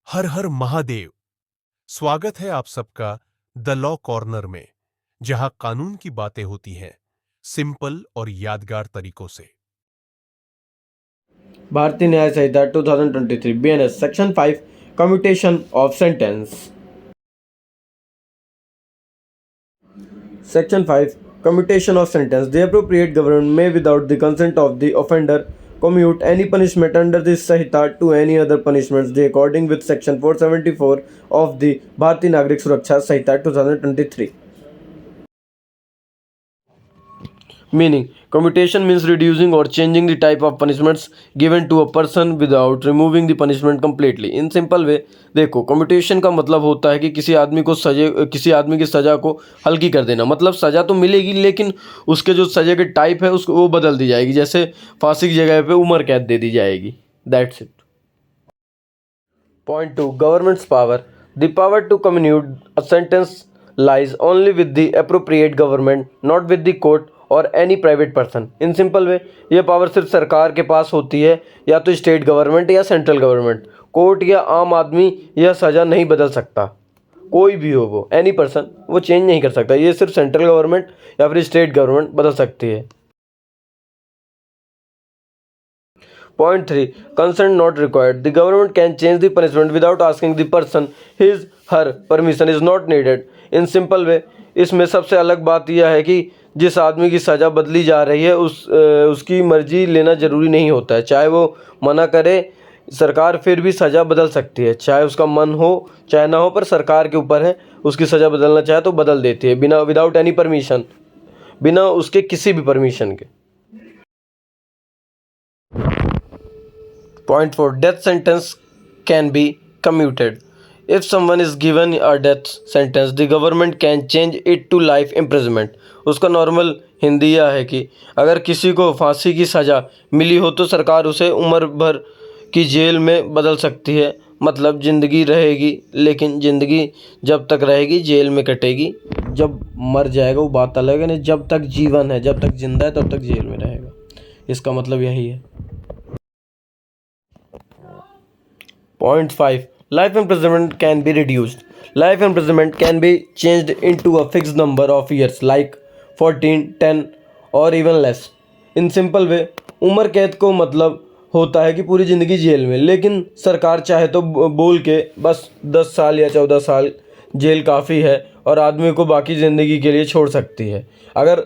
हर हर महादेव। स्वागत है आप सबका द लॉ कॉर्नर में, जहां कानून की बातें होती हैं सिंपल और यादगार तरीकों से। भारतीय न्याय संहिता 2023 BNS section 5 commutation of sentence. Section 5 Commutation of sentence. The appropriate government may, without the consent of the offender, commute any punishment under this Sahita to any other punishments they according with Section 474 of the Bharatiya Nagrik Suraksha Sahita 2023. Meaning, commutation means reducing or changing the type of punishments given to a person without removing the punishment completely. In simple way, देखो commutation का मतलब होता है कि किसी आदमी की सज़ा को हल्की कर देना। मतलब सज़ा तो मिलेगी लेकिन उसके जो सज़ा के टाइप है उसको वो बदल दी जाएगी। जैसे फांसी की जगह पे उम्र कैद दे दी जाएगी। That's it. Point 2. Government's power. The power to commute a sentence lies only with the appropriate government, not with the court और any private person. In simple way ये पावर सिर्फ सरकार के पास होती है, या तो स्टेट गवर्नमेंट या सेंट्रल गवर्नमेंट। कोर्ट या आम आदमी यह सज़ा नहीं बदल सकता। कोई भी हो वो, एनी पर्सन, वो चेंज नहीं कर सकता। ये सिर्फ सेंट्रल गवर्नमेंट या फिर स्टेट गवर्नमेंट बदल सकती है। Point 3. Consent not required. The government can change the punishment without asking the person. His her permission is not needed. In simple way, इसमें सबसे अलग बात यह है कि जिस आदमी की सज़ा बदली जा रही है उसकी मर्जी लेना ज़रूरी नहीं होता है। चाहे वो मना करे, सरकार फिर भी सज़ा बदल सकती है। चाहे उसका मन हो चाहे ना हो, पर सरकार के ऊपर है। उसकी सज़ा बदलना चाहे तो बदल देती है, बिना विदाउट एनी परमिशन, बिना उसके किसी भी परमिशन के। Point 4. Death sentence can be commuted. If someone is given a death sentence, the government can change it to life imprisonment. उसका नॉर्मल हिंदी यह है कि अगर किसी को फांसी की सज़ा मिली हो तो सरकार उसे उम्र भर की जेल में बदल सकती है। मतलब ज़िंदगी रहेगी, लेकिन ज़िंदगी जब तक रहेगी जेल में कटेगी। जब मर जाएगा वो बात अलग है, नहीं जब तक जीवन है, जब तक जिंदा है तब तक जेल में रहेगा। इसका मतलब यही है। Point 5. Life imprisonment can be reduced. Life imprisonment can be changed into a fixed number of years like 14, 10 और even less. In simple way, उम्र कैद को मतलब होता है कि पूरी ज़िंदगी जेल में, लेकिन सरकार चाहे तो बोल के बस 10 साल या 14 साल जेल काफ़ी है और आदमी को बाकी ज़िंदगी के लिए छोड़ सकती है। अगर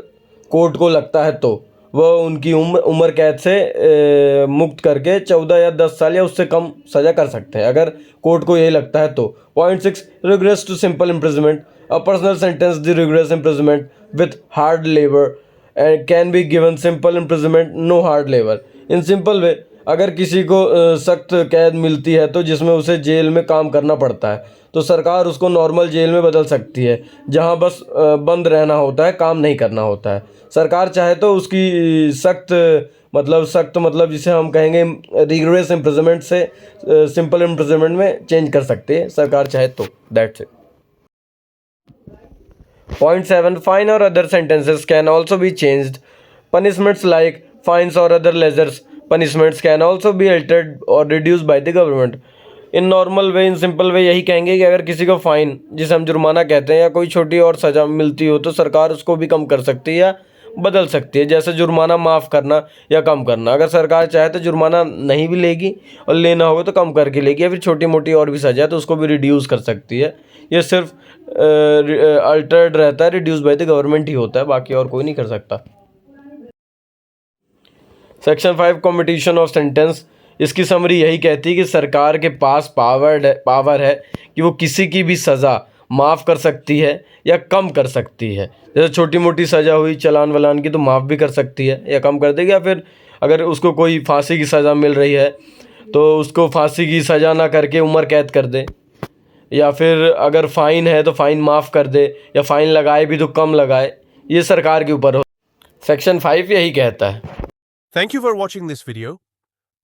कोर्ट को लगता है तो वह उनकी उम्र कैद से मुक्त करके 14 या 10 साल या उससे कम सज़ा कर सकते हैं, अगर कोर्ट को यही लगता है तो। Point 6. Regress to simple imprisonment. A personal sentence the regress imprisonment with hard labor and can be given simple imprisonment no hard labor. In simple way, अगर किसी को सख्त कैद मिलती है तो जिसमें उसे जेल में काम करना पड़ता है, तो सरकार उसको नॉर्मल जेल में बदल सकती है, जहां बस बंद रहना होता है, काम नहीं करना होता है। सरकार चाहे तो उसकी सख्त मतलब जिसे हम कहेंगे रिग्रेस इम्प्रिजनमेंट से सिंपल इम्प्रिजनमेंट में चेंज कर सकते हैं, सरकार चाहे तो। That's it. Point 7. Fine or other sentences can also be changed. Punishments like fines or other lesser punishments can also be altered or reduced by the government. In normal way, in simple way यही कहेंगे कि अगर किसी को fine, जिसे हम जुर्माना कहते हैं, या कोई छोटी और सज़ा मिलती हो तो सरकार उसको भी कम कर सकती है या बदल सकती है। जैसे जुर्माना माफ़ करना या कम करना, अगर सरकार चाहे तो जुर्माना नहीं भी लेगी और लेना होगा तो कम करके लेगी, या फिर छोटी मोटी और भी सज़ा है तो उसको भी रिड्यूस कर सकती है। ये सिर्फ अल्टर्ड रहता है, रिड्यूस बाय द गवर्नमेंट ही होता है, बाकी और कोई नहीं कर सकता। Section 5 commutation of sentence. इसकी समरी यही कहती है कि सरकार के पास पावर है कि वो किसी की भी सज़ा माफ़ कर सकती है या कम कर सकती है। जैसे छोटी मोटी सज़ा हुई चालान वालान की तो माफ़ भी कर सकती है या कम कर देगी, या फिर अगर उसको कोई फांसी की सज़ा मिल रही है तो उसको फांसी की सज़ा ना करके उम्र कैद कर दे, या फिर अगर फ़ाइन है तो फ़ाइन माफ़ कर दे, या फ़ाइन लगाए भी तो कम लगाए। ये सरकार के ऊपर हो। सेक्शन 5 यही कहता है। Thank you for watching this video.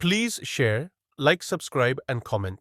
Please share, like, subscribe and comment.